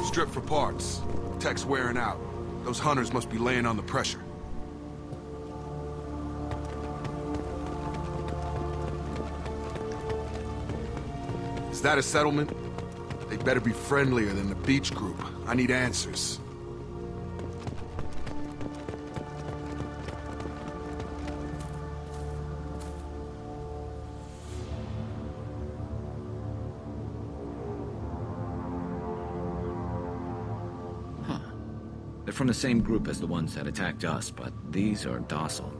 Strip for parts. Tech's wearing out. Those hunters must be laying on the pressure. Is that a settlement? They'd better be friendlier than the beach group. I need answers. They're from the same group as the ones that attacked us, but these are docile.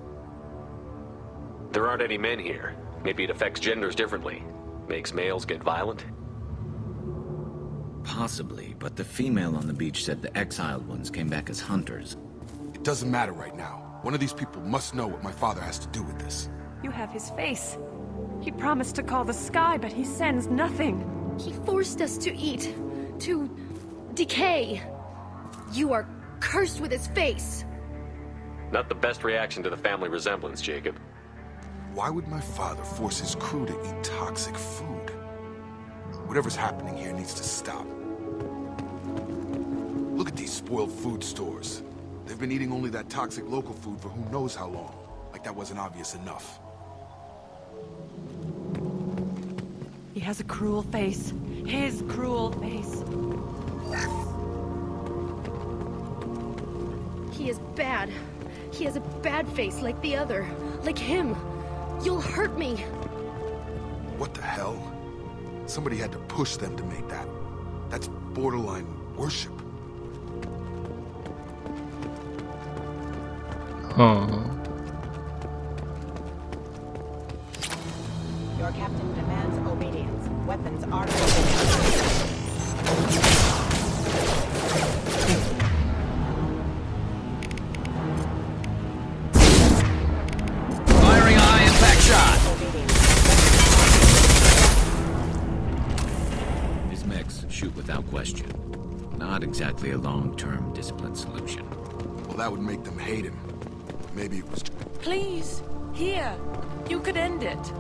There aren't any men here. Maybe it affects genders differently. Makes males get violent? Possibly, but the female on the beach said the exiled ones came back as hunters. It doesn't matter right now. One of these people must know what my father has to do with this. You have his face. He promised to call the sky, but he sends nothing. He forced us to eat, to decay. You are cursed with his face. Not the best reaction to the family resemblance, Jacob. Why would my father force his crew to eat toxic food? Whatever's happening here needs to stop. Look at these spoiled food stores. They've been eating only that toxic local food for who knows how long. Like that wasn't obvious enough. He has a cruel face. His cruel face. He is bad. He has a bad face like the other. Like him. You'll hurt me. What the hell? Somebody had to push them to make that. That's borderline worship. Your captain demands obedience. Weapons are Firing eye impact shot! His mechs shoot without question. Not exactly a long-term discipline solution. Well, that would make them hate him. Maybe it was... Please, here. You could end it.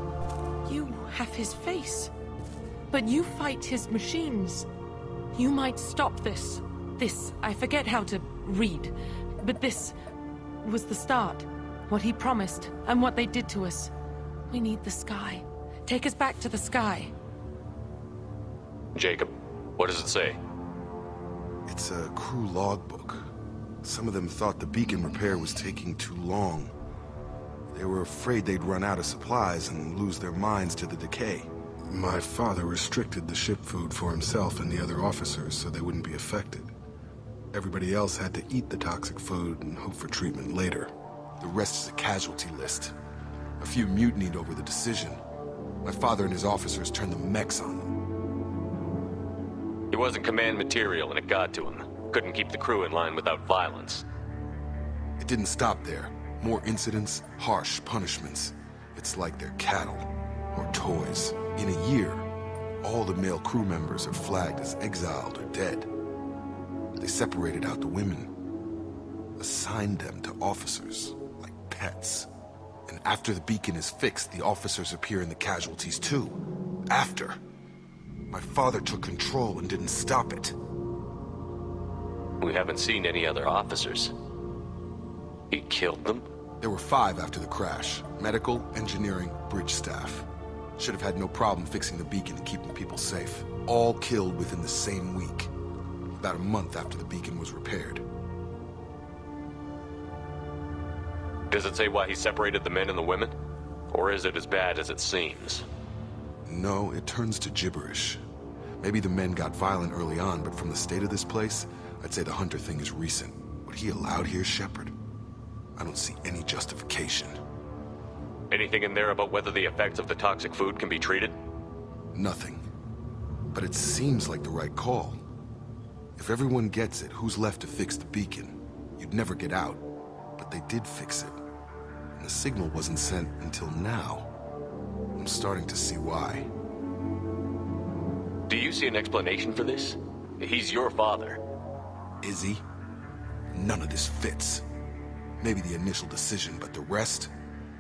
You have his face. But you fight his machines. You might stop this. This, I forget how to read. But this was the start. What he promised, and what they did to us. We need the sky. Take us back to the sky. Jacob, what does it say? It's a crew logbook. Some of them thought the beacon repair was taking too long. They were afraid they'd run out of supplies and lose their minds to the decay. My father restricted the ship food for himself and the other officers so they wouldn't be affected. Everybody else had to eat the toxic food and hope for treatment later. The rest is a casualty list. A few mutinied over the decision. My father and his officers turned the mechs on them. He wasn't command material and it got to him. Couldn't keep the crew in line without violence. It didn't stop there. More incidents, harsh punishments. It's like they're cattle, or toys. In a year, all the male crew members are flagged as exiled or dead. They separated out the women, assigned them to officers, like pets. And after the beacon is fixed, the officers appear in the casualties too. After. My father took control and didn't stop it. We haven't seen any other officers. He killed them? There were 5 after the crash. Medical, engineering, bridge staff. Should have had no problem fixing the beacon and keeping people safe. All killed within the same week. About a month after the beacon was repaired. Does it say why he separated the men and the women? Or is it as bad as it seems? No, it turns to gibberish. Maybe the men got violent early on, but from the state of this place, I'd say the Hunter thing is recent. What he allowed here, Shepard? I don't see any justification. Anything in there about whether the effects of the toxic food can be treated? Nothing. But it seems like the right call. If everyone gets it, who's left to fix the beacon? You'd never get out. But they did fix it. And the signal wasn't sent until now. I'm starting to see why. Do you see an explanation for this? He's your father. Is he? None of this fits. Maybe the initial decision, but the rest?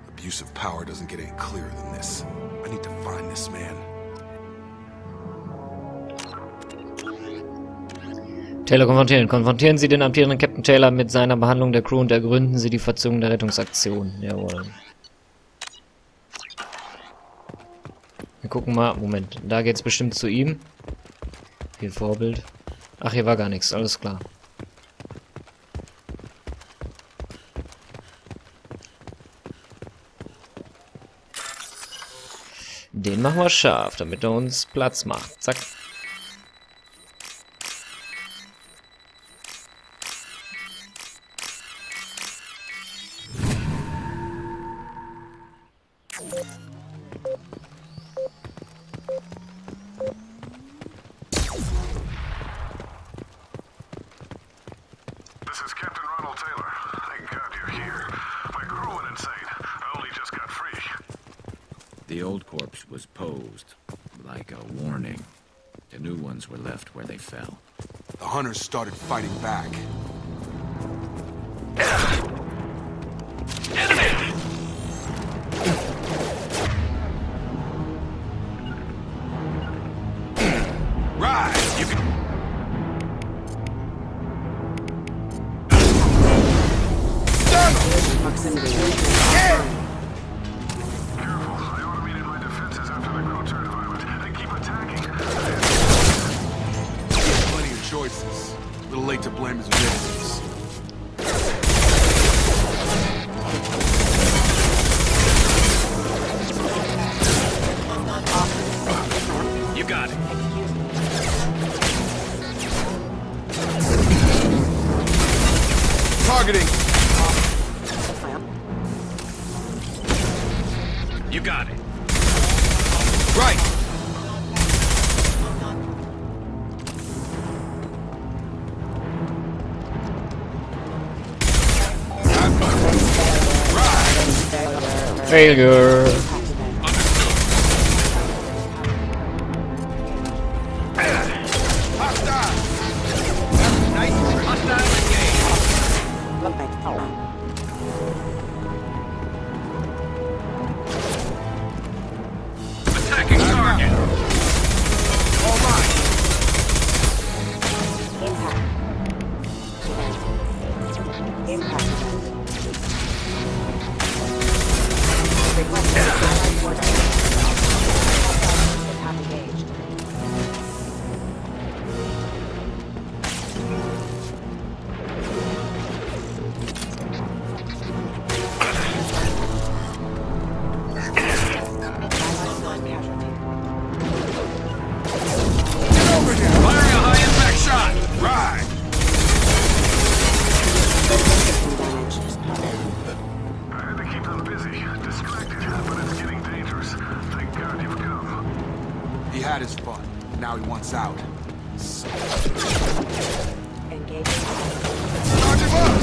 Abuse of power doesn't get any clearer than this. I need to find this man. Taylor konfrontieren. Konfrontieren Sie den amtierenden Captain Taylor mit seiner Behandlung der Crew und ergründen Sie die Verzögerung der Rettungsaktion. Jawohl. Wir gucken mal. Moment. Da geht's bestimmt zu ihm. Hier Vorbild. Ach, hier war gar nichts. Alles klar. Den machen wir scharf, damit er uns Platz macht. Zack. This is Captain Ronald Taylor. Thank God you're here. My crew went insane. I only just got free. The old corpse was posed like a warning. The new ones were left where they fell. The hunters started fighting back. Rise! You can... Proximity. Careful! I automated my defenses after the crew turned violent. They keep attacking. Plenty of choices. A little late to blame his victims. You got it. Targeting! You got it. Right! Failure. Attacking target. All right! Firing a high impact shot. Right! I had to keep them busy, distracted, but it's getting dangerous. Thank God you've come. He had his fun. Now he wants out. Engaging. Charge him up!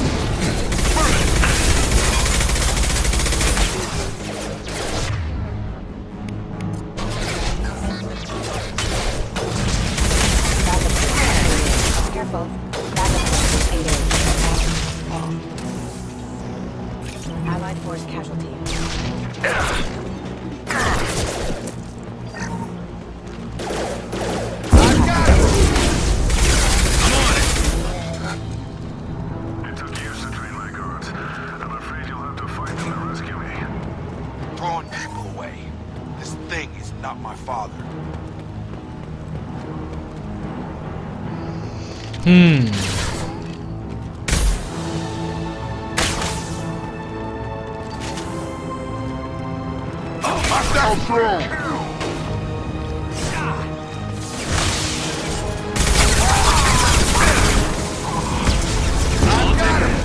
Careful. Backup engaged. Allied force casualty. It took years to train my guards. I'm afraid you'll have to fight them to rescue me. Throwing people away. This thing is not my father. Hostile drone! I got him!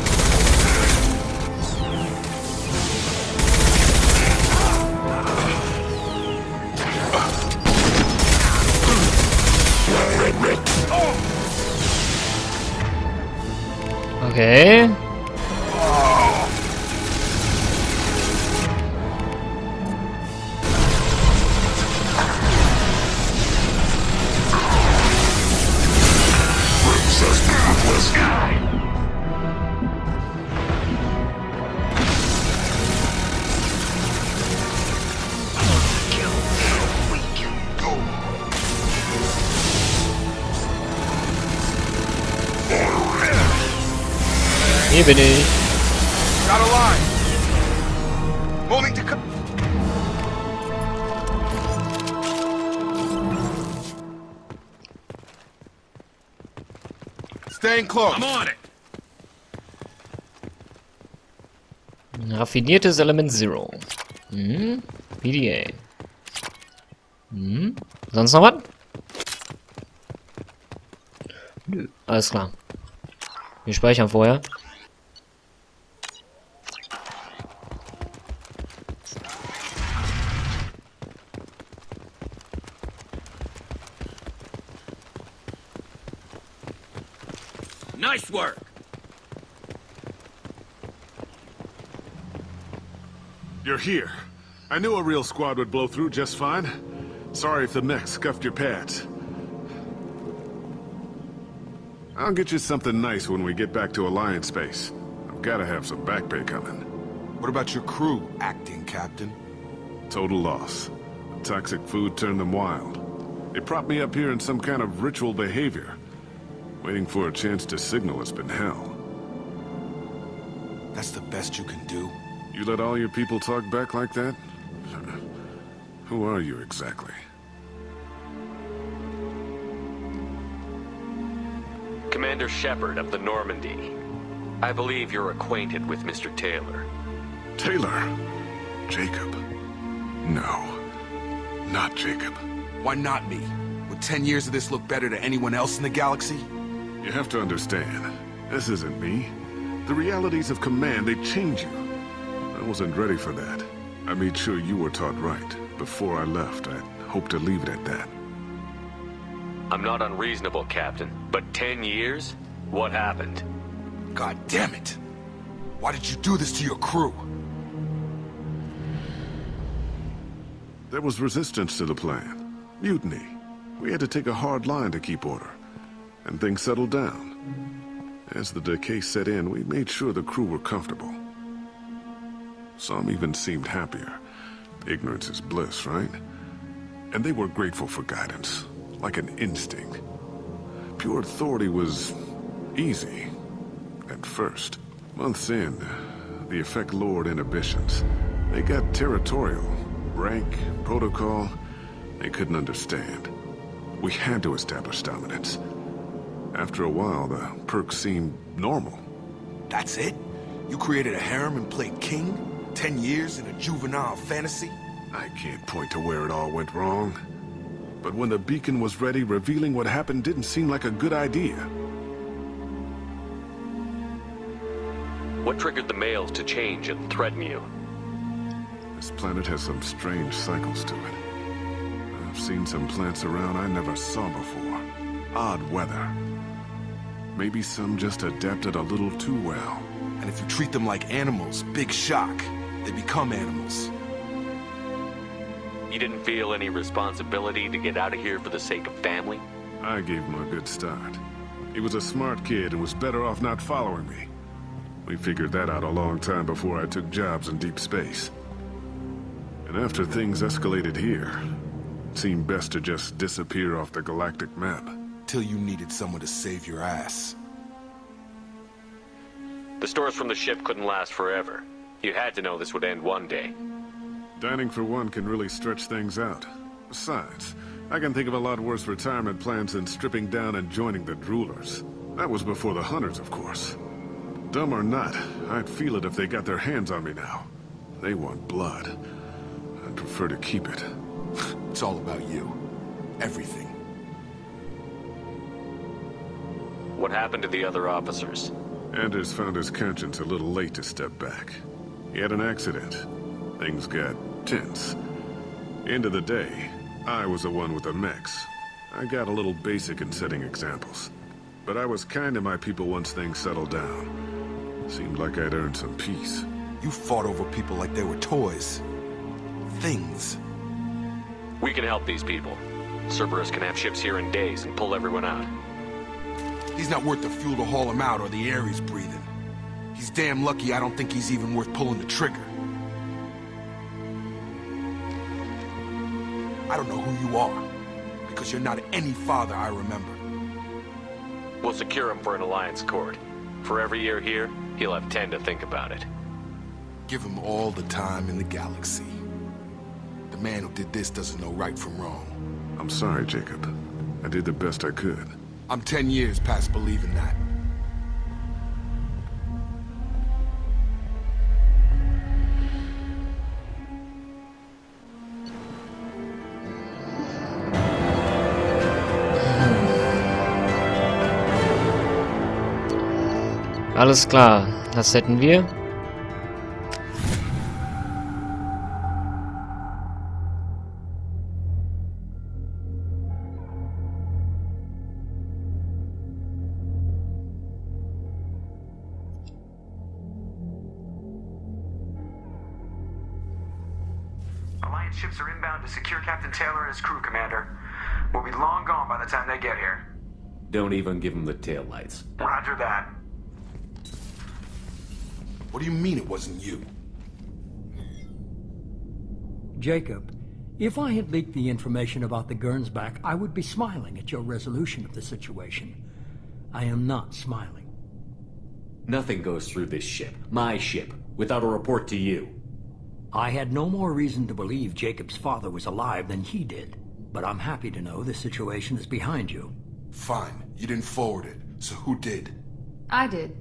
Okay. Hier bin ich. Got a line. Moving to... Staying close. I'm on it. Raffiniertes Element Zero. PDA. Sonst noch was? Nö. Alles klar. Wir speichern vorher. Nice work. You're here. I knew a real squad would blow through just fine. Sorry if the mech scuffed your pads. I'll get you something nice when we get back to Alliance space. I've gotta have some back pay coming. What about your crew, acting captain? Total loss. The toxic food turned them wild. They propped me up here in some kind of ritual behavior. Waiting for a chance to signal has been hell. That's the best you can do? You let all your people talk back like that? Who are you exactly? Commander Shepard of the Normandy. I believe you're acquainted with Mr. Taylor. Taylor? Jacob? No. Not Jacob. Why not me? Would 10 years of this look better to anyone else in the galaxy? You have to understand, this isn't me. The realities of command, they change you. I wasn't ready for that. I made sure you were taught right. Before I left, I hoped to leave it at that. I'm not unreasonable, Captain, but 10 years? What happened? God damn it! Why did you do this to your crew? There was resistance to the plan. Mutiny. We had to take a hard line to keep order. And things settled down. As the decay set in, we made sure the crew were comfortable. Some even seemed happier. Ignorance is bliss, right? And they were grateful for guidance, like an instinct. Pure authority was easy, at first. Months in, the effect lowered inhibitions. They got territorial. Rank, protocol, they couldn't understand. We had to establish dominance. After a while, the perks seemed normal. That's it? You created a harem and played king? 10 years in a juvenile fantasy? I can't point to where it all went wrong. But when the beacon was ready, revealing what happened didn't seem like a good idea. What triggered the males to change and threaten you? This planet has some strange cycles to it. I've seen some plants around I never saw before. Odd weather. Maybe some just adapted a little too well. And if you treat them like animals, big shock. They become animals. You didn't feel any responsibility to get out of here for the sake of family? I gave him a good start. He was a smart kid and was better off not following me. We figured that out a long time before I took jobs in deep space. And after things escalated here, it seemed best to just disappear off the galactic map. Till you needed someone to save your ass. The stores from the ship couldn't last forever. You had to know this would end one day. Dining for one can really stretch things out. Besides, I can think of a lot worse retirement plans than stripping down and joining the droolers. That was before the hunters, of course. Dumb or not, I'd feel it if they got their hands on me now. They want blood. I'd prefer to keep it. It's all about you. Everything. What happened to the other officers? Anders found his conscience a little late to step back. He had an accident. Things got tense. End of the day, I was the one with the mechs. I got a little basic in setting examples. But I was kind to my people once things settled down. Seemed like I'd earned some peace. You fought over people like they were toys. Things. We can help these people. Cerberus can have ships here in days and pull everyone out. He's not worth the fuel to haul him out or the air he's breathing. He's damn lucky I don't think he's even worth pulling the trigger. I don't know who you are, because you're not any father I remember. We'll secure him for an alliance court. For every year here, he'll have 10 to think about it. Give him all the time in the galaxy. The man who did this doesn't know right from wrong. I'm sorry, Jacob. I did the best I could. I'm 10 years past believing that. Alles klar, das hätten wir. Alliance ships are inbound to secure Captain Taylor and his crew, Commander. We'll be long gone by the time they get here. Don't even give him the taillights. Roger that. What do you mean it wasn't you? Jacob, if I had leaked the information about the Gernsback, I would be smiling at your resolution of the situation. I am not smiling. Nothing goes through this ship, my ship, without a report to you. I had no more reason to believe Jacob's father was alive than he did, but I'm happy to know the situation is behind you. Fine, you didn't forward it, so who did? I did.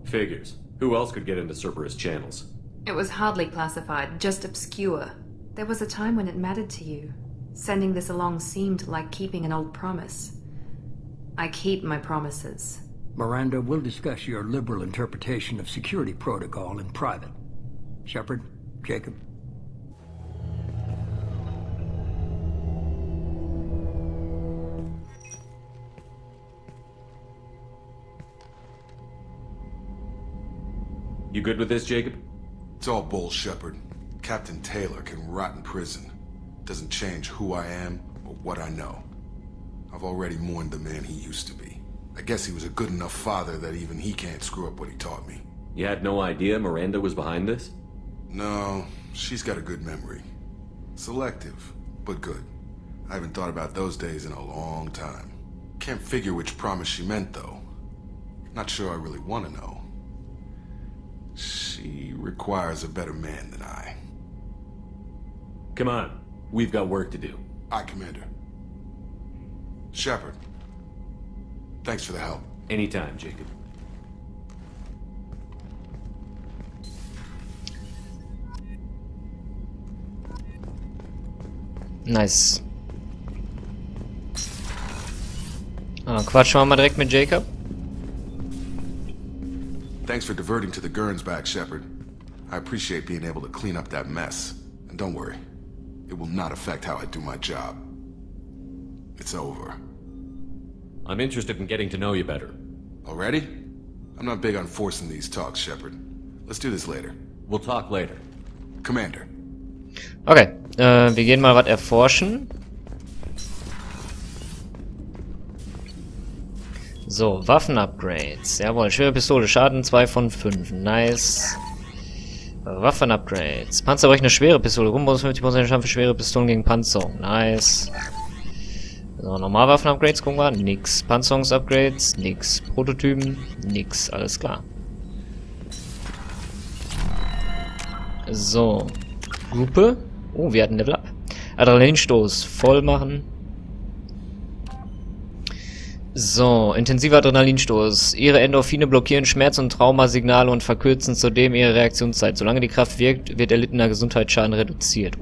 Figures. Who else could get into Cerberus channels? It was hardly classified, just obscure. There was a time when it mattered to you. Sending this along seemed like keeping an old promise. I keep my promises. Miranda, we'll discuss your liberal interpretation of security protocol in private. Shepard, Jacob. You good with this, Jacob? It's all bull, Shepard. Captain Taylor can rot in prison. Doesn't change who I am or what I know. I've already mourned the man he used to be. I guess he was a good enough father that even he can't screw up what he taught me. You had no idea Miranda was behind this? No, she's got a good memory. Selective, but good. I haven't thought about those days in a long time. Can't figure which promise she meant, though. Not sure I really want to know. She requires a better man than I. Come on. We've got work to do. Aye, Commander. Shepard. Thanks for the help. Anytime, Jacob. Nice. Quatschen wir mal direkt mit Jacob. Thanks for diverting to the Gernsback, Shepard. I appreciate being able to clean up that mess. And don't worry, it will not affect how I do my job. It's over. I'm interested in getting to know you better. Already? I'm not big on forcing these talks, Shepard. Let's do this later. We'll talk later. Commander. Okay, wir gehen mal was erforschen. So, Waffen-Upgrades. Jawohl, schwere Pistole, Schaden 2 von 5. Nice. Waffen-Upgrades. Panzerbrechende schwere Pistole. Rumbonus 50% Schaden für schwere Pistolen gegen Panzerung. Nice. So, Normalwaffen-Upgrades gucken wir. Nix. Panzerungs-Upgrades. Nix. Prototypen. Nix. Alles klar. So. Lupe. Oh, wir hatten Level Up. Adrenalinstoß. Voll machen. So, intensiver Adrenalinstoß. Ihre Endorphine blockieren Schmerz- und Traumasignale und verkürzen zudem ihre Reaktionszeit. Solange die Kraft wirkt, wird erlittener Gesundheitsschaden reduziert.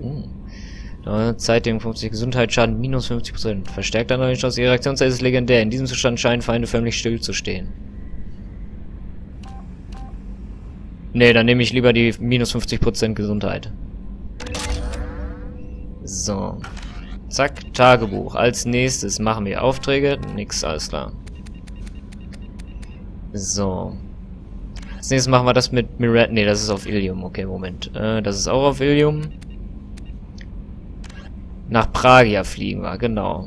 Zeit dem 50 Gesundheitsschaden minus 50%. Verstärkter Adrenalinstoß. Ihre Reaktionszeit ist legendär. In diesem Zustand scheinen Feinde förmlich stillzustehen. Ne, dann nehme ich lieber die minus 50% Gesundheit. So. Zack, Tagebuch. Als nächstes machen wir Aufträge. Nix, alles klar. So. Als nächstes machen wir das mit Miranda. Ne, das ist auf Ilium. Okay, Moment. Das ist auch auf Ilium. Nach Pragia fliegen wir, genau.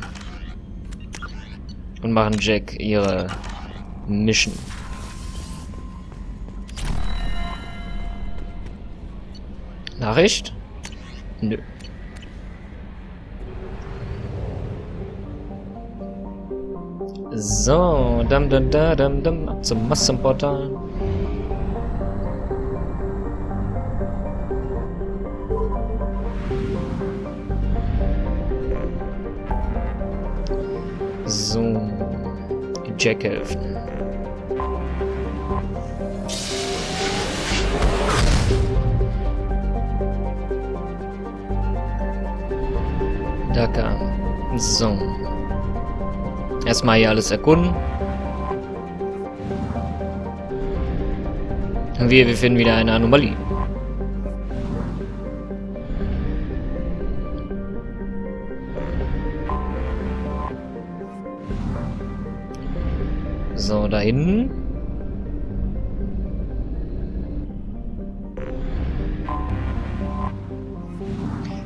Und machen Jack ihre Mission. Nachricht? Nö. So, ab zum Massenportal. So, Jack helfen. Dakar. So. Erstmal hier alles erkunden. Und wir finden wieder eine Anomalie. So, da hinten.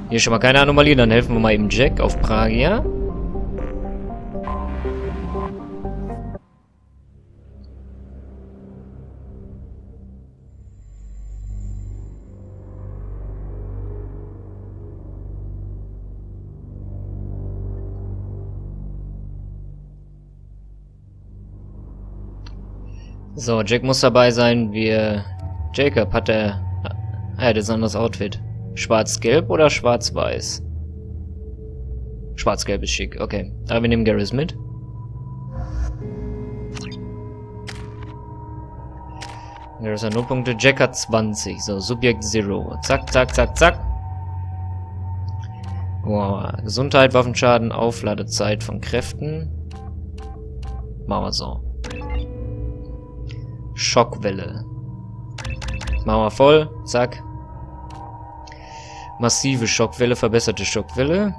Hier schon mal keine Anomalie, dann helfen wir mal eben Jack auf Pragia. So, Jack muss dabei sein. Jacob hat er hat jetzt ein anderes Outfit. Schwarz-Gelb oder Schwarz-Weiß? Schwarz-Gelb ist schick, okay. Aber wir nehmen Garrus mit. Garrus hat 0 Punkte, Jack hat 20. So, Subjekt 0. Zack, zack, zack, zack. Wow. Gesundheit, Waffenschaden, Aufladezeit von Kräften. Machen wir so. Schockwelle. Machen wir voll. Zack. Massive Schockwelle, verbesserte Schockwelle.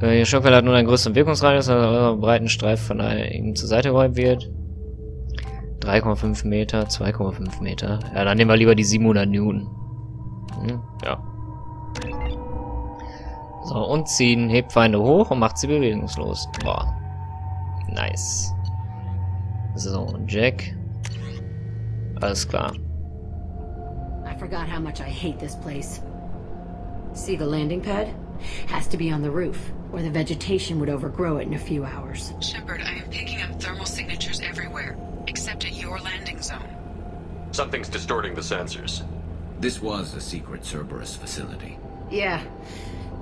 Die Schockwelle hat nun einen größeren Wirkungsradius, als euer breiten Streifen von ihm zur Seite geräumt wird. 3,5 Meter, 2,5 Meter. Ja, dann nehmen wir lieber die 700 Newton. Ja. So, und ziehen. Hebt Feinde hoch und macht sie bewegungslos. Boah. Nice. So, Jack. Alles klar. I forgot how much I hate this place. See the landing pad? Has to be on the roof, or the vegetation would overgrow it in a few hours. Shepard, I am picking up thermal signatures everywhere, except at your landing zone. Something's distorting the sensors. This was a secret Cerberus facility. Yeah.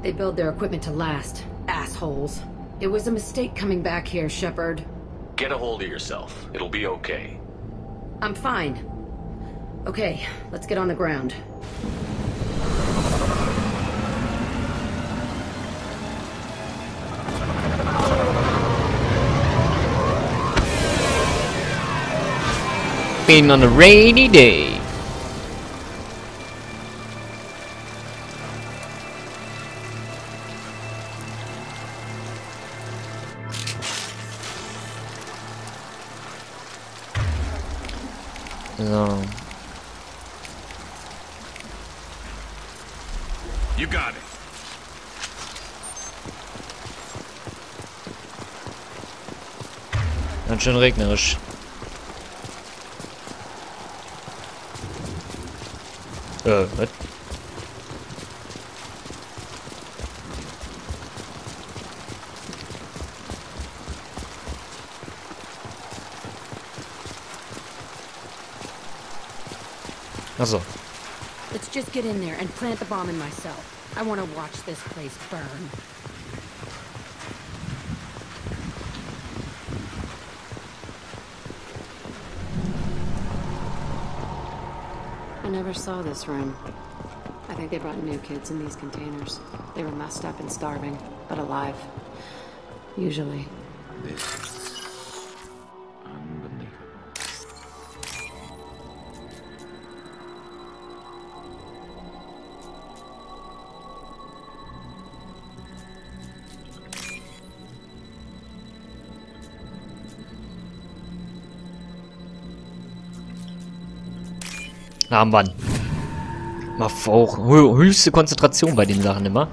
They build their equipment to last. Assholes. It was a mistake coming back here, Shepard. Get a hold of yourself. It'll be okay. I'm fine. Okay, let's get on the ground. Being on a rainy day. So. You got it. Ganz schön regnerisch. Was? Achso. Let's just get in there and plant the bomb in myself. I want to watch this place burn. I never saw this room. I think they brought new kids in these containers. They were messed up and starving, but alive. Usually. This is unbelievable. Armband. Mal auch höchste Konzentration bei den Sachen immer.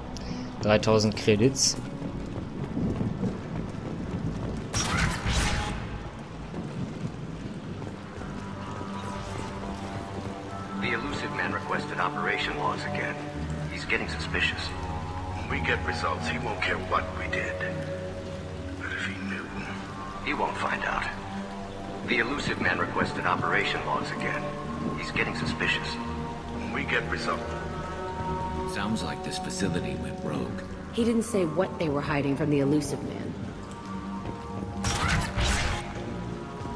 3000 Credits. The elusive man requested operation logs again. He's getting suspicious. When we get results, he won't care what we did. He won't find out. The elusive man requested operation logs again. He's getting suspicious. We get results. Sounds like this facility went rogue. He didn't say what they were hiding from the elusive man.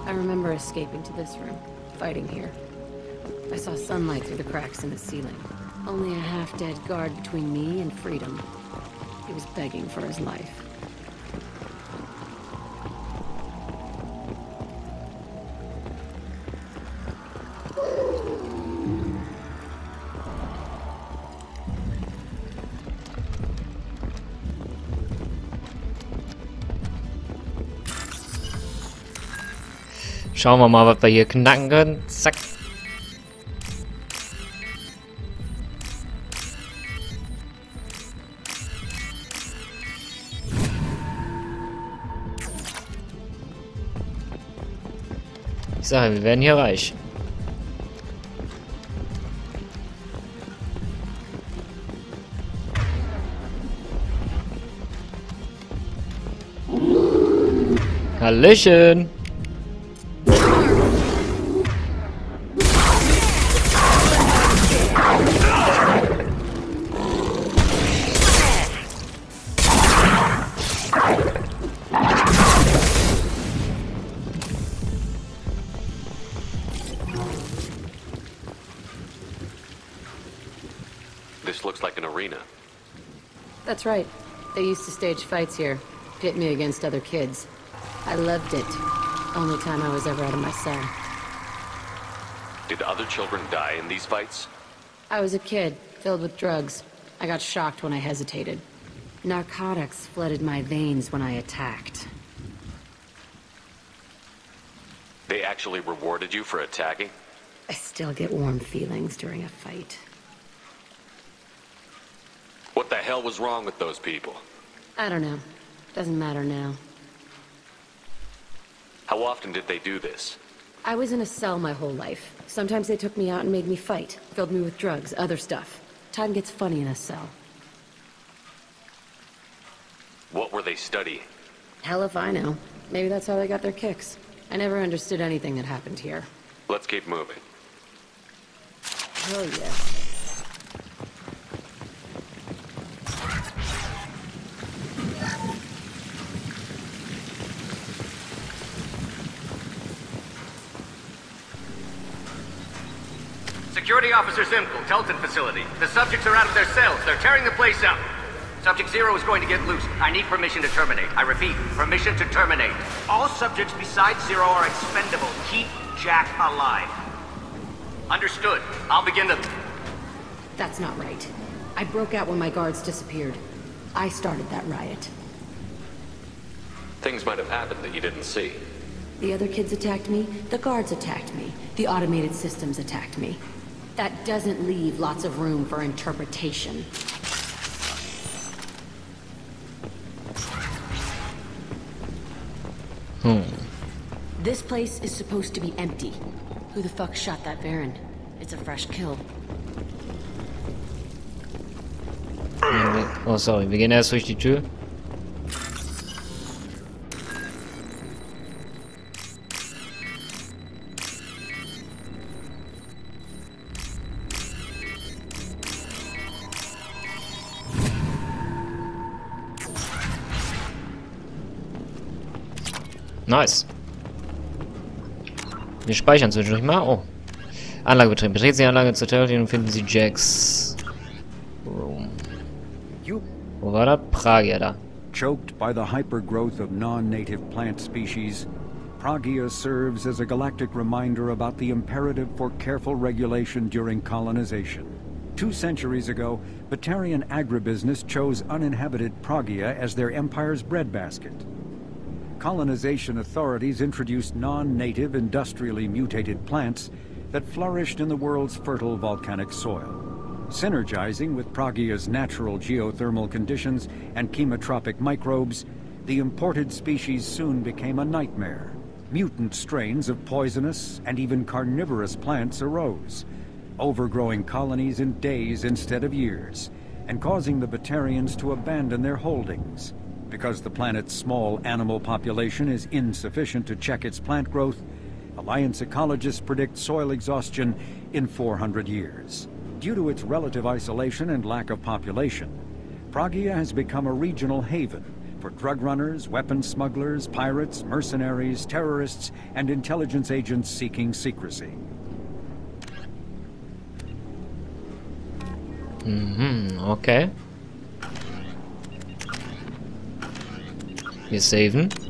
I remember escaping to this room, fighting here. I saw sunlight through the cracks in the ceiling. Only a half-dead guard between me and freedom. He was begging for his life. Schauen wir mal, was wir hier knacken können. Zack. Ich sage, wir werden hier reich. Hallöchen! This looks like an arena. That's right. They used to stage fights here, pit me against other kids. I loved it. Only time I was ever out of my cell. Did other children die in these fights? I was a kid, filled with drugs. I got shocked when I hesitated. Narcotics flooded my veins when I attacked. They actually rewarded you for attacking? I still get warm feelings during a fight. What the hell was wrong with those people? I don't know. Doesn't matter now. How often did they do this? I was in a cell my whole life. Sometimes they took me out and made me fight. Filled me with drugs, other stuff. Time gets funny in a cell. What were they studying? Hell if I know. Maybe that's how they got their kicks. I never understood anything that happened here. Let's keep moving. Hell yeah. Security Officer Zimkel, Telton facility. The subjects are out of their cells. They're tearing the place up. Subject 0 is going to get loose. I need permission to terminate. I repeat, permission to terminate. All subjects besides 0 are expendable. Keep Jack alive. Understood. I'll begin the... That's not right. I broke out when my guards disappeared. I started that riot. Things might have happened that you didn't see. The other kids attacked me. The guards attacked me. The automated systems attacked me. That doesn't leave lots of room for interpretation. This place is supposed to be empty. Who the fuck shot that Baron? It's a fresh kill. Oh, sorry. Wir gehen erst durch die Tür. Nice. Wir speichern zwischendurch mal. Oh. Anlage betreten. Betreten Sie die Anlage zur Therapie und finden Sie Jacks Room. Wo war das? Pragia da. Choked by the hypergrowth of non-native plant species, Pragia serves as a galactic reminder about the imperative for careful regulation during colonization. 2 centuries ago, Batarian agribusiness chose uninhabited Pragia as their empire's breadbasket. Colonization authorities introduced non-native, industrially mutated plants that flourished in the world's fertile volcanic soil. Synergizing with Pragia's natural geothermal conditions and chemotropic microbes, the imported species soon became a nightmare. Mutant strains of poisonous and even carnivorous plants arose, overgrowing colonies in days instead of years, and causing the Batarians to abandon their holdings. Because the planet's small animal population is insufficient to check its plant growth, Alliance ecologists predict soil exhaustion in 400 years. Due to its relative isolation and lack of population, Pragia has become a regional haven for drug runners, weapons smugglers, pirates, mercenaries, terrorists, and intelligence agents seeking secrecy. Okay. Wir saven.